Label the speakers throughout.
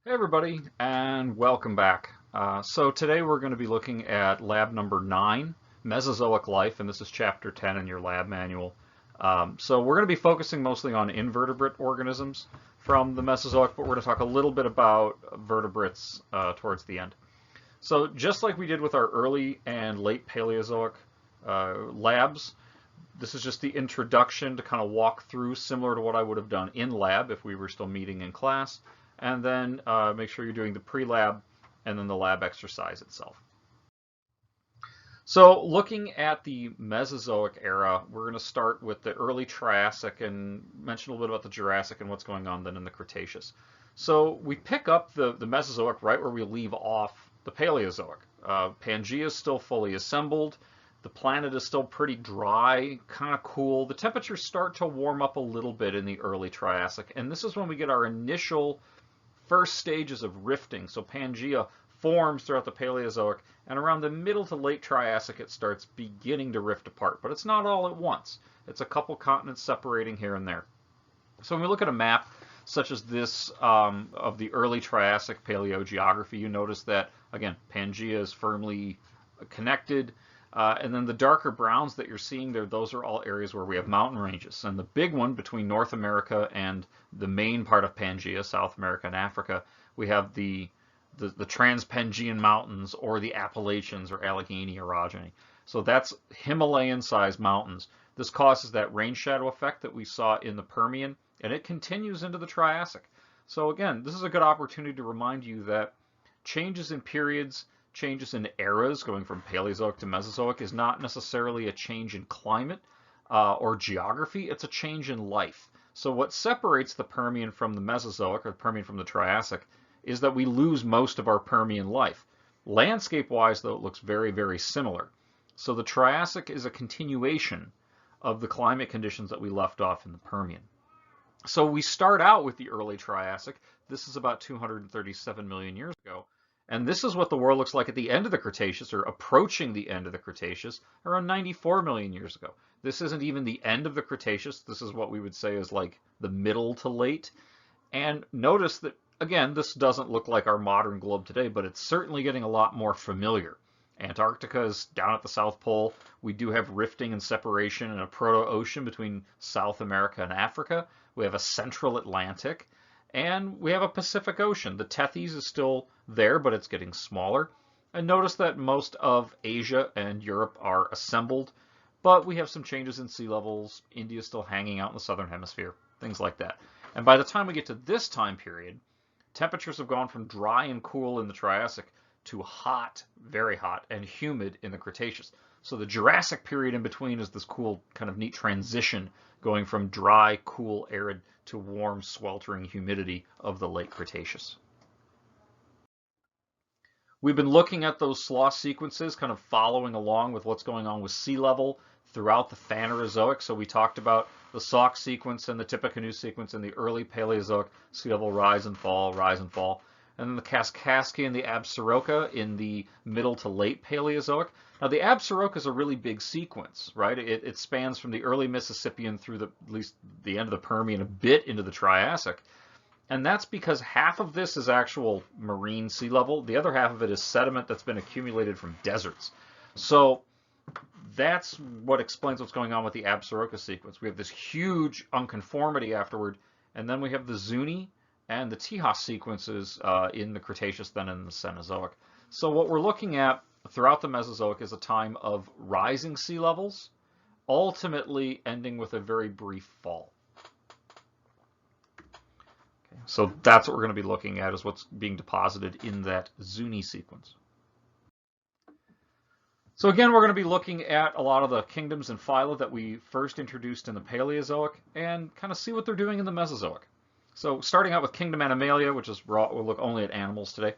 Speaker 1: Hey everybody, and welcome back. So today we're going to be looking at lab number 9, Mesozoic Life, and this is chapter 10 in your lab manual. So we're going to be focusing mostly on invertebrate organisms from the Mesozoic, but we're going to talk a little bit about vertebrates towards the end. So just like we did with our early and late Paleozoic labs, this is just the introduction to kind of walk through, similar to what I would have done in lab if we were still meeting in class, and then make sure you're doing the pre-lab and then the lab exercise itself. So looking at the Mesozoic era, we're going to start with the early Triassic and mention a little bit about the Jurassic and what's going on then in the Cretaceous. So we pick up the Mesozoic right where we leave off the Paleozoic. Pangaea is still fully assembled. The planet is still pretty dry, kind of cool. The temperatures start to warm up a little bit in the early Triassic, and this is when we get our initial first stages of rifting. So Pangaea forms throughout the Paleozoic, and around the middle to late Triassic it starts beginning to rift apart, but it's not all at once. It's a couple continents separating here and there. So when we look at a map such as this of the early Triassic paleogeography, you notice that, again, Pangaea is firmly connected. And then the darker browns that you're seeing there, those are all areas where we have mountain ranges. And the big one between North America and the main part of Pangaea, South America and Africa, we have the Trans-Pangean Mountains, or the Appalachians, or Allegheny orogeny. So that's Himalayan-sized mountains. This causes that rain shadow effect that we saw in the Permian, and it continues into the Triassic. So again, this is a good opportunity to remind you that changes in periods, changes in eras, going from Paleozoic to Mesozoic, is not necessarily a change in climate or geography, it's a change in life. So what separates the Permian from the Mesozoic, or the Permian from the Triassic, is that we lose most of our Permian life. Landscape-wise, though, it looks very, very similar. So the Triassic is a continuation of the climate conditions that we left off in the Permian. So we start out with the early Triassic. This is about 237 million years ago. And this is what the world looks like at the end of the Cretaceous, or approaching the end of the Cretaceous, around 94 million years ago. This isn't even the end of the Cretaceous. This is what we would say is like the middle to late. And notice that, again, this doesn't look like our modern globe today, but it's certainly getting a lot more familiar. Antarctica is down at the South Pole. We do have rifting and separation and a proto-ocean between South America and Africa. We have a central Atlantic, and we have a Pacific Ocean. The Tethys is still there, but it's getting smaller. And notice that most of Asia and Europe are assembled, but we have some changes in sea levels. India is still hanging out in the southern hemisphere, things like that. And by the time we get to this time period, temperatures have gone from dry and cool in the Triassic to hot, very hot, and humid in the Cretaceous. So the Jurassic period in between is this cool, kind of neat transition going from dry, cool, arid to warm, sweltering humidity of the late Cretaceous. We've been looking at those slough sequences, kind of following along with what's going on with sea level throughout the Phanerozoic. So we talked about the Sauk sequence and the Tippecanoe sequence in the early Paleozoic, sea level rise and fall, rise and fall. And then the Kaskaskia and the Absaroka in the middle to late Paleozoic. Now the Absaroka is a really big sequence, right? It spans from the early Mississippian through at least the end of the Permian, a bit into the Triassic. And that's because half of this is actual marine sea level. The other half of it is sediment that's been accumulated from deserts. So that's what explains what's going on with the Absaroka sequence. We have this huge unconformity afterward, and then we have the Zuni and the Tejas sequences in the Cretaceous, then in the Cenozoic. So what we're looking at throughout the Mesozoic is a time of rising sea levels, ultimately ending with a very brief fall. Okay, so that's what we're going to be looking at, is what's being deposited in that Zuni sequence. So again, we're going to be looking at a lot of the kingdoms and phyla that we first introduced in the Paleozoic and kind of see what they're doing in the Mesozoic. So starting out with Kingdom Animalia, which is we'll look only at animals today.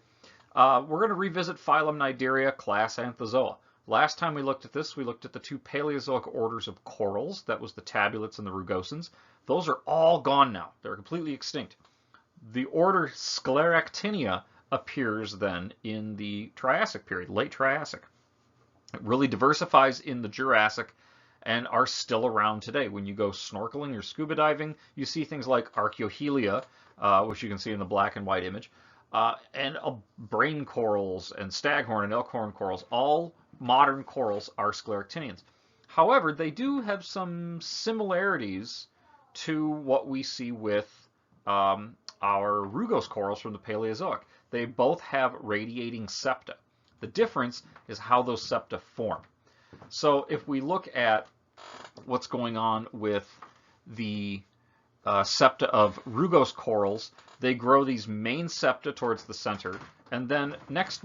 Speaker 1: We're going to revisit phylum Cnidaria, class Anthozoa. Last time we looked at this, we looked at the two Paleozoic orders of corals. That was the tabulates and the rugosans. Those are all gone now. They're completely extinct. The order Scleractinia appears then in the Triassic period, late Triassic. It really diversifies in the Jurassic and are still around today. When you go snorkeling or scuba diving, you see things like Archaeohelia, which you can see in the black and white image, and brain corals and staghorn and elkhorn corals, all modern corals are scleractinians. However, they do have some similarities to what we see with our rugose corals from the Paleozoic. They both have radiating septa. The difference is how those septa form. So if we look at what's going on with the septa of rugose corals, they grow these main septa towards the center, and then next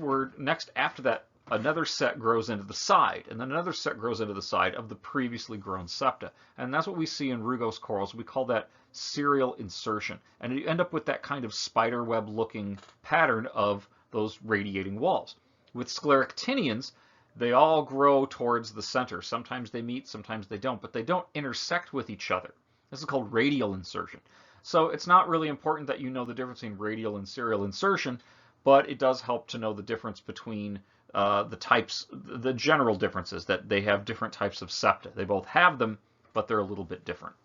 Speaker 1: after that, another set grows into the side, and then another set grows into the side of the previously grown septa. And that's what we see in rugose corals. We call that serial insertion. And you end up with that kind of spider web looking pattern of those radiating walls. With scleractinians, they all grow towards the center. Sometimes they meet, sometimes they don't, but they don't intersect with each other. This is called radial insertion. So it's not really important that you know the difference between radial and serial insertion, but it does help to know the difference between the types, the general differences, that they have different types of septa. They both have them, but they're a little bit different.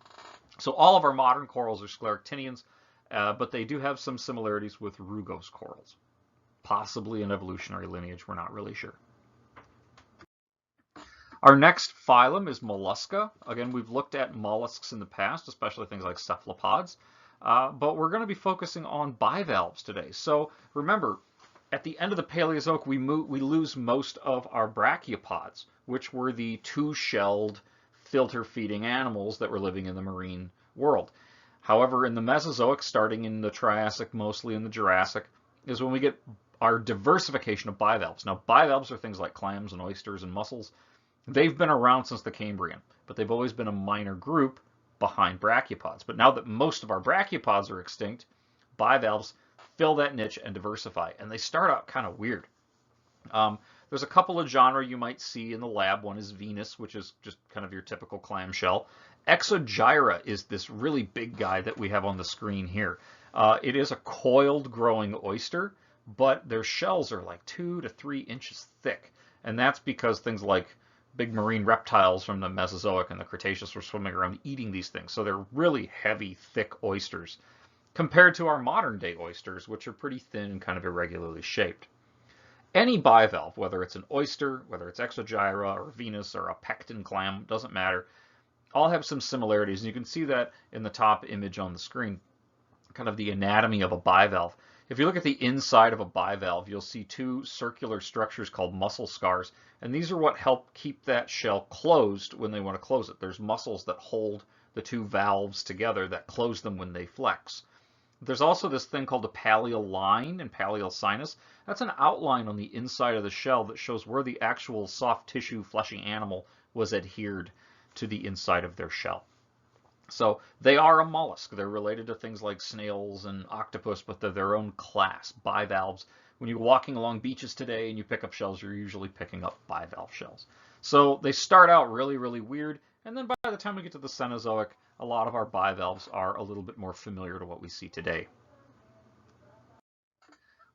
Speaker 1: So all of our modern corals are scleractinians, but they do have some similarities with rugose corals. Possibly an evolutionary lineage, we're not really sure. Our next phylum is Mollusca. Again, we've looked at mollusks in the past, especially things like cephalopods, but we're going to be focusing on bivalves today. So remember, at the end of the Paleozoic, we lose most of our brachiopods, which were the two-shelled, filter-feeding animals that were living in the marine world. However, in the Mesozoic, starting in the Triassic, mostly in the Jurassic, is when we get our diversification of bivalves. Now, bivalves are things like clams and oysters and mussels. They've been around since the Cambrian, but they've always been a minor group behind brachiopods. But now that most of our brachiopods are extinct, bivalves fill that niche and diversify. And they start out kind of weird. There's a couple of genera you might see in the lab. One is Venus, which is just kind of your typical clamshell. Exogyra is this really big guy that we have on the screen here. It is a coiled growing oyster, but their shells are like 2 to 3 inches thick. And that's because things like big marine reptiles from the Mesozoic and the Cretaceous were swimming around eating these things. So they're really heavy, thick oysters compared to our modern day oysters, which are pretty thin and kind of irregularly shaped. Any bivalve, whether it's an oyster, whether it's Exogyra or Venus or a pecten clam, doesn't matter, all have some similarities. And you can see that in the top image on the screen, kind of the anatomy of a bivalve. If you look at the inside of a bivalve, you'll see two circular structures called muscle scars, and these are what help keep that shell closed when they want to close it. There's muscles that hold the two valves together that close them when they flex. There's also this thing called the palleal line and palleal sinus. That's an outline on the inside of the shell that shows where the actual soft tissue fleshy animal was adhered to the inside of their shell. So they are a mollusk. They're related to things like snails and octopus, but they're their own class, bivalves. When you're walking along beaches today and you pick up shells, you're usually picking up bivalve shells. So they start out really, really weird, and then by the time we get to the Cenozoic, a lot of our bivalves are a little bit more familiar to what we see today.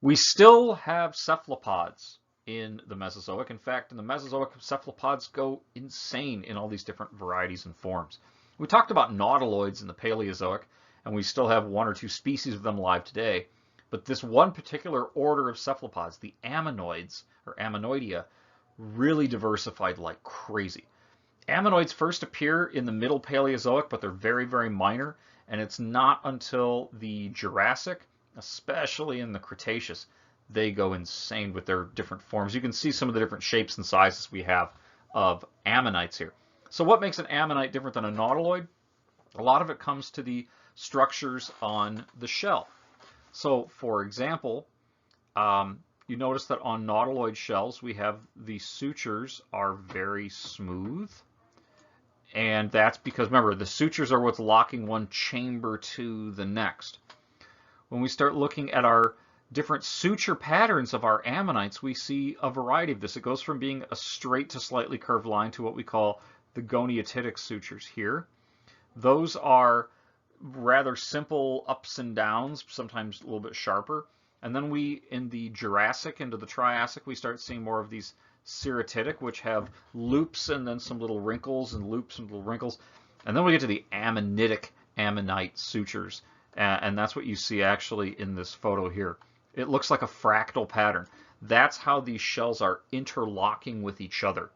Speaker 1: We still have cephalopods in the Mesozoic. In fact, in the Mesozoic, cephalopods go insane in all these different varieties and forms. We talked about nautiloids in the Paleozoic, and we still have 1 or 2 species of them alive today. But this one particular order of cephalopods, the ammonoids, or ammonoidea, really diversified like crazy. Ammonoids first appear in the Middle Paleozoic, but they're very, very minor. And it's not until the Jurassic, especially in the Cretaceous, they go insane with their different forms. You can see some of the different shapes and sizes we have of ammonites here. So what makes an ammonite different than a nautiloid? A lot of it comes to the structures on the shell. So for example, you notice that on nautiloid shells, we have the sutures are very smooth. And that's because, remember, the sutures are what's locking one chamber to the next. When we start looking at our different suture patterns of our ammonites, we see a variety of this. It goes from being a straight to slightly curved line to what we call the goniotitic sutures here. Those are rather simple ups and downs, sometimes a little bit sharper. And then in the Jurassic into the Triassic, we start seeing more of these cerotitic, which have loops and then some little wrinkles and loops and little wrinkles. And then we get to the ammonitic ammonite sutures. And that's what you see actually in this photo here. It looks like a fractal pattern. That's how these shells are interlocking with each other.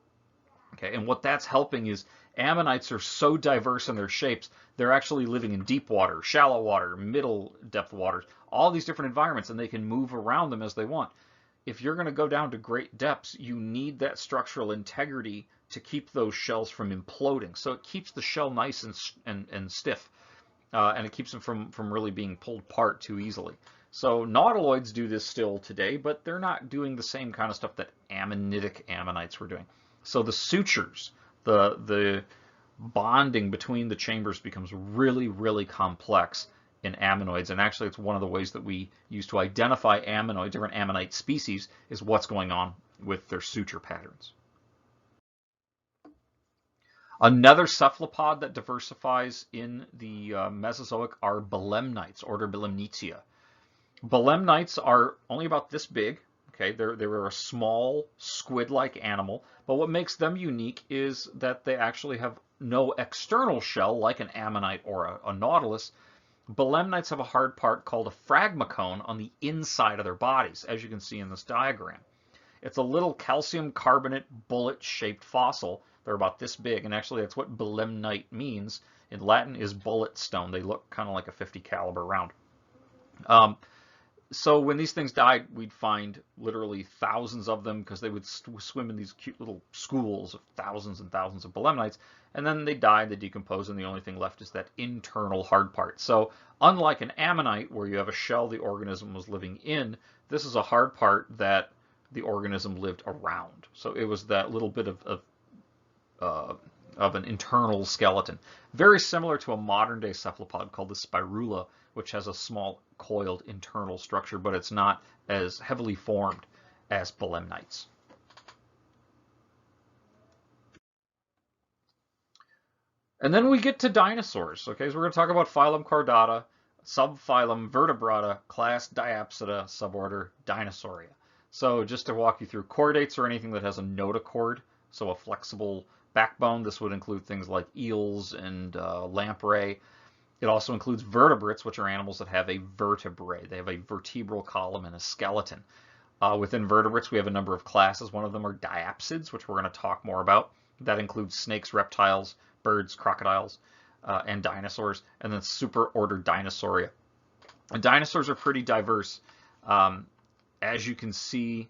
Speaker 1: Okay, and what that's helping is ammonites are so diverse in their shapes, they're actually living in deep water, shallow water, middle depth waters, all these different environments, and they can move around them as they want. If you're going to go down to great depths, you need that structural integrity to keep those shells from imploding. So it keeps the shell nice and stiff, and it keeps them from really being pulled apart too easily. So nautiloids do this still today, but they're not doing the same kind of stuff that ammonitic ammonites were doing. So the sutures, the bonding between the chambers becomes really, really complex in ammonoids. And actually, it's one of the ways that we use to identify different ammonite species, is what's going on with their suture patterns. Another cephalopod that diversifies in the Mesozoic are belemnites, order Belemnitia. Belemnites are only about this big. Okay, they're a small squid-like animal, but what makes them unique is that they actually have no external shell like an ammonite or a nautilus. Belemnites have a hard part called a phragmacone on the inside of their bodies, as you can see in this diagram. It's a little calcium carbonate bullet-shaped fossil. They're about this big, and actually that's what belemnite means. In Latin is bullet stone. They look kind of like a 50 caliber round. So when these things died, we'd find literally thousands of them, because they would swim in these cute little schools of thousands and thousands of belemnites, and then they die, they decompose, and the only thing left is that internal hard part. So unlike an ammonite, where you have a shell the organism was living in, this is a hard part that the organism lived around. So it was that little bit of an internal skeleton. Very similar to a modern-day cephalopod called the spirula, which has a small coiled internal structure, but it's not as heavily formed as belemnites. And then we get to dinosaurs. Okay, so we're going to talk about phylum Chordata, subphylum Vertebrata, class Diapsida, suborder Dinosauria. So just to walk you through, chordates are anything that has a notochord, so a flexible backbone. This would include things like eels and lamprey. It also includes vertebrates, which are animals that have a vertebrae. They have a vertebral column and a skeleton. Within vertebrates, we have a number of classes. One of them are diapsids, which we're going to talk more about. That includes snakes, reptiles, birds, crocodiles, and dinosaurs. And then superorder Dinosauria. And dinosaurs are pretty diverse. As you can see,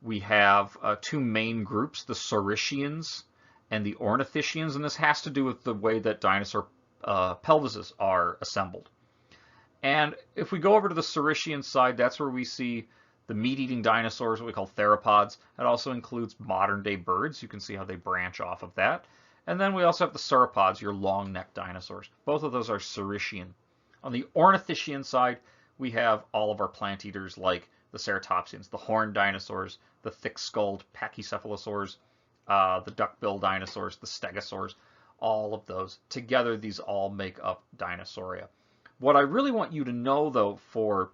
Speaker 1: we have two main groups, the Saurischeans and the Ornithischians, and this has to do with the way that dinosaur pelvises are assembled. And if we go over to the Saurischean side, that's where we see the meat-eating dinosaurs, what we call theropods. It also includes modern-day birds. You can see how they branch off of that. And then we also have the sauropods, your long-necked dinosaurs. Both of those are Saurischean. On the Ornithischian side, we have all of our plant eaters like the ceratopsians, the horned dinosaurs, the thick-skulled pachycephalosaurs, the duck-billed dinosaurs, the stegosaurs. All of those together, these all make up Dinosauria. What I really want you to know, though, for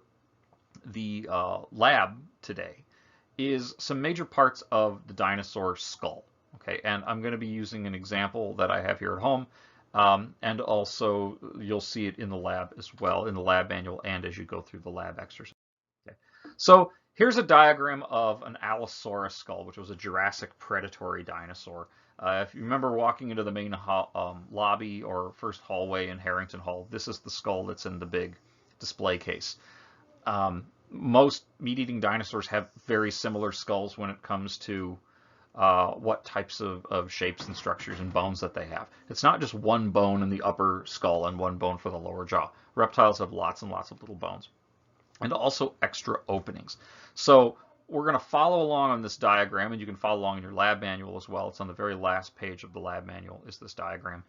Speaker 1: the lab today is some major parts of the dinosaur skull. Okay, and I'm going to be using an example that I have here at home, and also you'll see it in the lab as well, in the lab manual and as you go through the lab exercise. Okay. So here's a diagram of an Allosaurus skull, which was a Jurassic predatory dinosaur. If you remember walking into the main lobby or first hallway in Harrington Hall, this is the skull that's in the big display case. Most meat-eating dinosaurs have very similar skulls when it comes to what types of shapes and structures and bones that they have. It's not just one bone in the upper skull and one bone for the lower jaw. Reptiles have lots and lots of little bones, and also extra openings. So we're going to follow along on this diagram, and you can follow along in your lab manual as well. It's on the very last page of the lab manual is this diagram.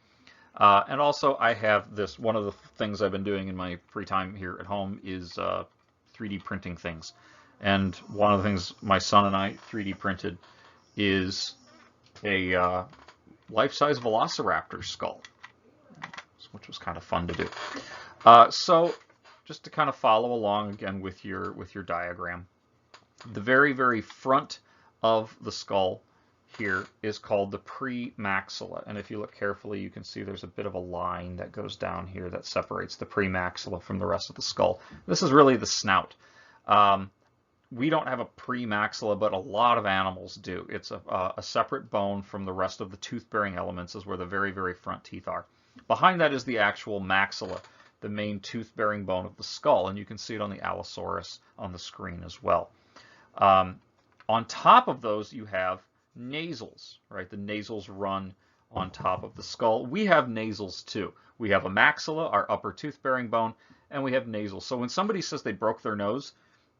Speaker 1: And also I have this, one of the things I've been doing in my free time here at home is 3D printing things. And one of the things my son and I 3D printed is a life-size velociraptor skull, which was kind of fun to do. So just to kind of follow along again with your diagram, the very, very front of the skull here is called the premaxilla. And if you look carefully, you can see there's a bit of a line that goes down here that separates the premaxilla from the rest of the skull. This is really the snout. we don't have a premaxilla, but a lot of animals do. It's a separate bone from the rest of the tooth-bearing elements, is where the very, very front teeth are. Behind that is the actual maxilla, the main tooth-bearing bone of the skull, and you can see it on the Allosaurus on the screen as well. On top of those, you have nasals, right? The nasals run on top of the skull. We have nasals too. We have a maxilla, our upper tooth-bearing bone, and we have nasals. So when somebody says they broke their nose,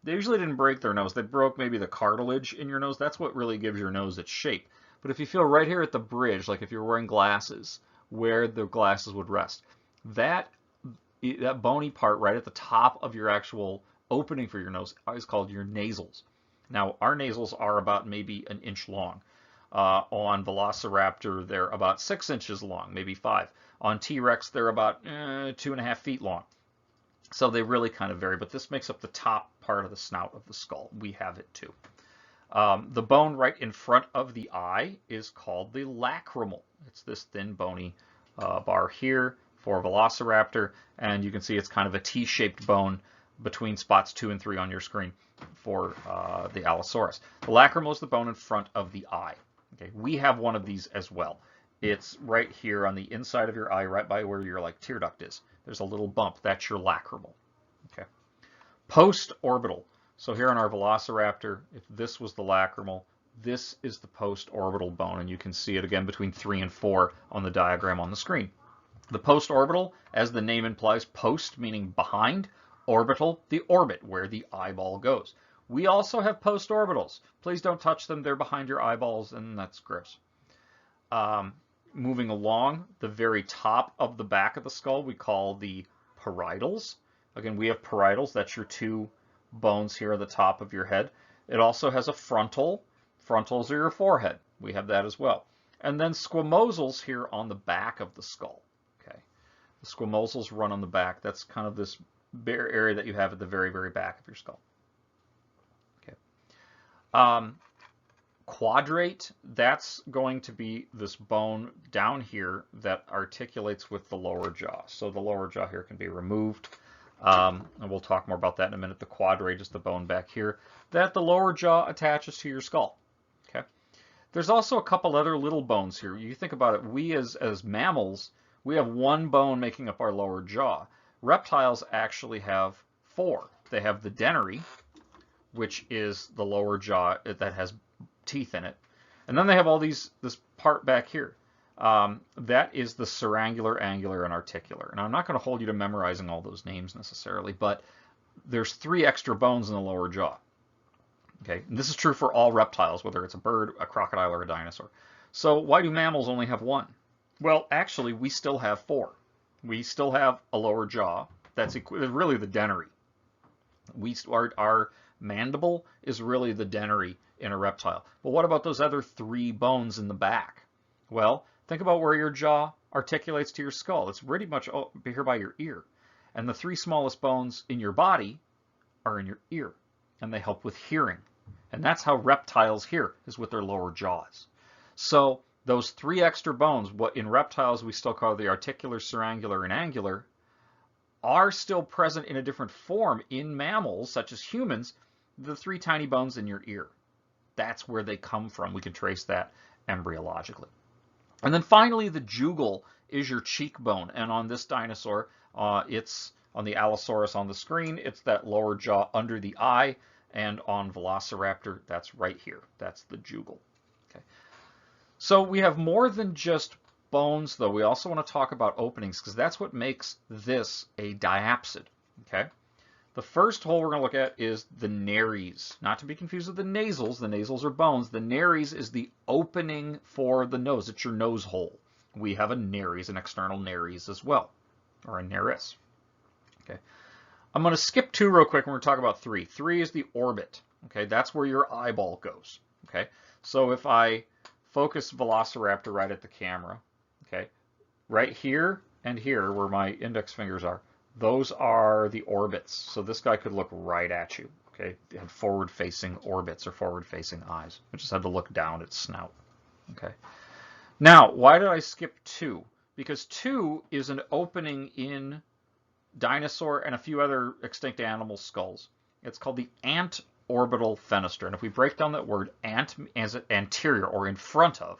Speaker 1: they usually didn't break their nose. They broke maybe the cartilage in your nose. That's what really gives your nose its shape. But if you feel right here at the bridge, like if you're wearing glasses, where the glasses would rest, that bony part right at the top of your actual opening for your nose is called your nasals. Now, our nasals are about maybe an inch long. On Velociraptor, they're about 6 inches long, maybe 5. On T-Rex, they're about 2.5 feet long. So they really kind of vary, but this makes up the top part of the snout of the skull. We have it too. The bone right in front of the eye is called the lacrimal. It's this thin bony bar here for Velociraptor, and you can see it's kind of a T-shaped bone between spots 2 and 3 on your screen for the Allosaurus. The lacrimal is the bone in front of the eye. Okay, we have one of these as well. It's right here on the inside of your eye, right by where your tear duct is. There's a little bump. That's your lacrimal. Okay. Post-orbital. So here on our Velociraptor, if this was the lacrimal, this is the post-orbital bone, and you can see it again between 3 and 4 on the diagram on the screen. The post-orbital, as the name implies, post meaning behind, orbital, the orbit, where the eyeball goes. We also have post-orbitals. Please don't touch them. They're behind your eyeballs, and that's gross. Moving along, the very top of the back of the skull we call the parietals. Again, we have parietals. That's your 2 bones here at the top of your head. It also has a frontal. Frontals are your forehead. We have that as well. And then squamosals here on the back of the skull. Okay, the squamosals run on the back. That's kind of this bare area that you have at the very, very back of your skull. Okay. Quadrate, that's going to be this bone down here that articulates with the lower jaw. So the lower jaw here can be removed. And we'll talk more about that in a minute. The quadrate is the bone back here that the lower jaw attaches to your skull. Okay. There's also a couple other little bones here. You think about it, we as mammals, we have 1 bone making up our lower jaw. Reptiles actually have 4. They have the dentary, which is the lower jaw that has teeth in it. And then they have all this part back here. That is the surangular, angular, and articular. And I'm not going to hold you to memorizing all those names necessarily, but there's 3 extra bones in the lower jaw. Okay, and this is true for all reptiles, whether it's a bird, a crocodile, or a dinosaur. So why do mammals only have 1? Well, actually, we still have 4. We still have a lower jaw. That's really the dentary. Our mandible is really the dentary in a reptile. But what about those other 3 bones in the back? Well, think about where your jaw articulates to your skull. It's pretty much here by your ear. And the 3 smallest bones in your body are in your ear, and they help with hearing. And that's how reptiles hear, is with their lower jaws. So those 3 extra bones, what in reptiles we still call the articular, surangular, and angular, are still present in a different form in mammals, such as humans, the 3 tiny bones in your ear. That's where they come from. We can trace that embryologically. And then finally, the jugal is your cheekbone. And on this dinosaur, it's on the Allosaurus on the screen, it's that lower jaw under the eye. And on Velociraptor, that's right here. That's the jugal. Okay. So we have more than just bones, though. We also want to talk about openings, because that's what makes this a diapsid. Okay. The first hole we're going to look at is the nares, not to be confused with the nasals. The nasals are bones. The nares is the opening for the nose. It's your nose hole. We have a nares, an external nares as well, or a nares. Okay. I'm going to skip 2 real quick and we're going to talk about 3. 3 is the orbit. Okay, that's where your eyeball goes. Okay, so if I focus Velociraptor right at the camera, okay, right here and here where my index fingers are, those are the orbits. So this guy could look right at you. Okay, it had forward-facing orbits or forward-facing eyes. I just had to look down its snout. Okay. Now, why did I skip 2? Because 2 is an opening in dinosaur and a few other extinct animal skulls. It's called the ant orbital fenestra. And if we break down that word ant as anterior or in front of,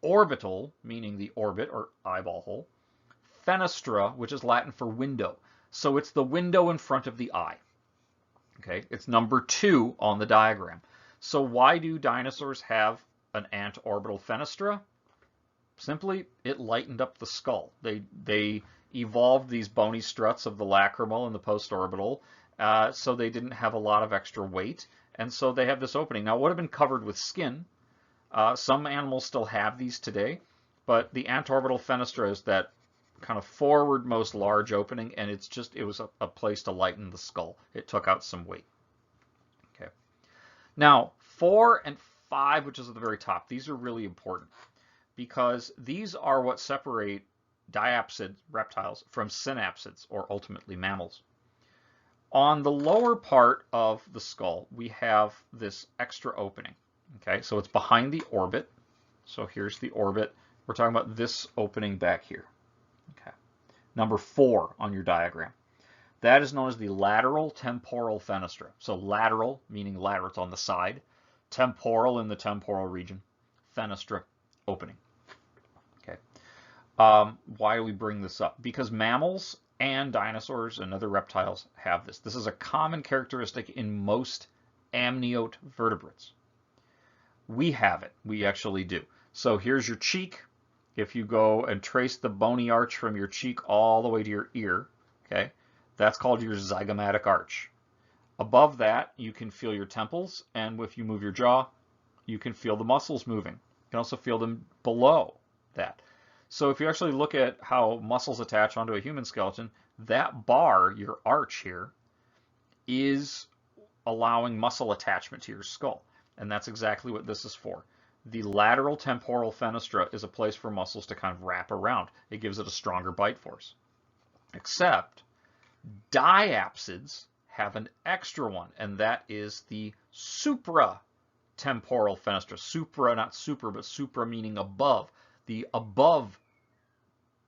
Speaker 1: orbital meaning the orbit or eyeball hole, fenestra, which is Latin for window. So it's the window in front of the eye. Okay, it's number 2 on the diagram. So why do dinosaurs have an antorbital fenestra? Simply, it lightened up the skull. They evolved these bony struts of the lacrimal and the postorbital, so they didn't have a lot of extra weight, and so they have this opening. Now, it would have been covered with skin. Some animals still have these today, but the antorbital fenestra is that kind of forwardmost large opening, and it was a place to lighten the skull. It took out some weight. Okay. Now, 4 and 5, which is at the very top, these are really important because these are what separate diapsid reptiles from synapsids, or ultimately mammals. On the lower part of the skull, we have this extra opening. Okay, so it's behind the orbit. So here's the orbit. We're talking about this opening back here. Okay, number 4 on your diagram. That is known as the lateral temporal fenestra. So lateral, meaning lateral, it's on the side. Temporal, in the temporal region. Fenestra, opening. Okay. Why do we bring this up? Because mammals and dinosaurs and other reptiles have this. This is a common characteristic in most amniote vertebrates. We have it. We actually do. So here's your cheek. If you go and trace the bony arch from your cheek all the way to your ear, okay, that's called your zygomatic arch. Above that, you can feel your temples, and if you move your jaw, you can feel the muscles moving. You can also feel them below that. So if you actually look at how muscles attach onto a human skeleton, that bar, your arch here, is allowing muscle attachment to your skull. And that's exactly what this is for. The lateral temporal fenestra is a place for muscles to kind of wrap around. It gives it a stronger bite force. Except diapsids have an extra one, and that is the supratemporal fenestra. Supra, not super, but supra meaning above. The above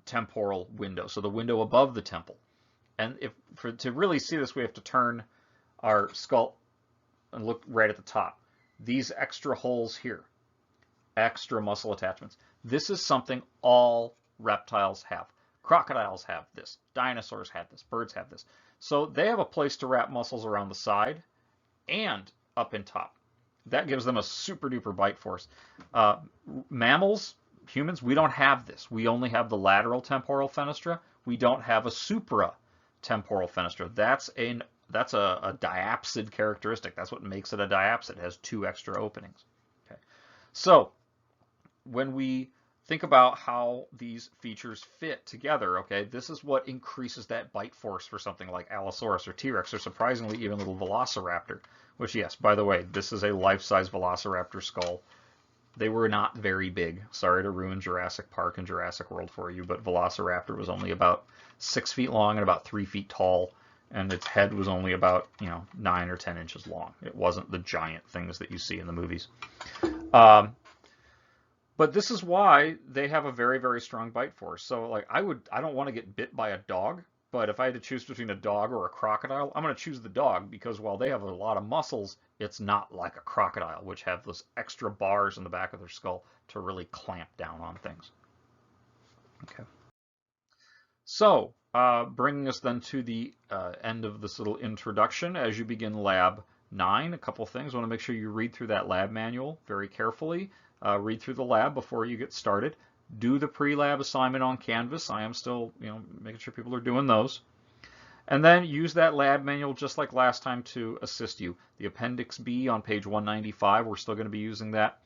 Speaker 1: temporal window, so the window above the temple. And to really see this, we have to turn our skull and look right at the top. These extra holes here, extra muscle attachments. This is something all reptiles have. Crocodiles have this. Dinosaurs have this. Birds have this. So they have a place to wrap muscles around the side and up in top. That gives them a super duper bite force. Mammals, humans, we don't have this. We only have the lateral temporal fenestra. We don't have a supratemporal fenestra. That's a diapsid characteristic. That's what makes it a diapsid. It has 2 extra openings. Okay. So when we think about how these features fit together, okay, this is what increases that bite force for something like Allosaurus or T-Rex, or surprisingly even little Velociraptor, which, yes, by the way, this is a life-size Velociraptor skull. They were not very big. Sorry to ruin Jurassic Park and Jurassic World for you, but Velociraptor was only about 6 feet long and about 3 feet tall, and its head was only about 9 or 10 inches long. It wasn't the giant things that you see in the movies. But this is why they have a very, very strong bite force. So like I don't want to get bit by a dog, but if I had to choose between a dog or a crocodile, I'm going to choose the dog because while they have a lot of muscles, it's not like a crocodile, which have those extra bars in the back of their skull to really clamp down on things. Okay. So bringing us then to the end of this little introduction, as you begin Lab 9, a couple things. I want to make sure you read through that lab manual very carefully. Read through the lab before you get started. Do the pre-lab assignment on Canvas. I am still, making sure people are doing those. And then use that lab manual just like last time to assist you. The Appendix B on page 195, we're still going to be using that.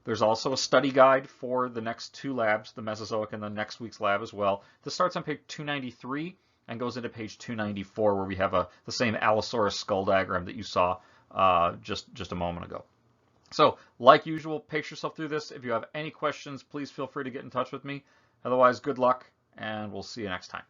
Speaker 1: There's also a study guide for the next 2 labs, the Mesozoic and the next week's lab as well. This starts on page 293 and goes into page 294 where we have the same Allosaurus skull diagram that you saw just a moment ago. So, like usual, pace yourself through this. If you have any questions, please feel free to get in touch with me. Otherwise, good luck, and we'll see you next time.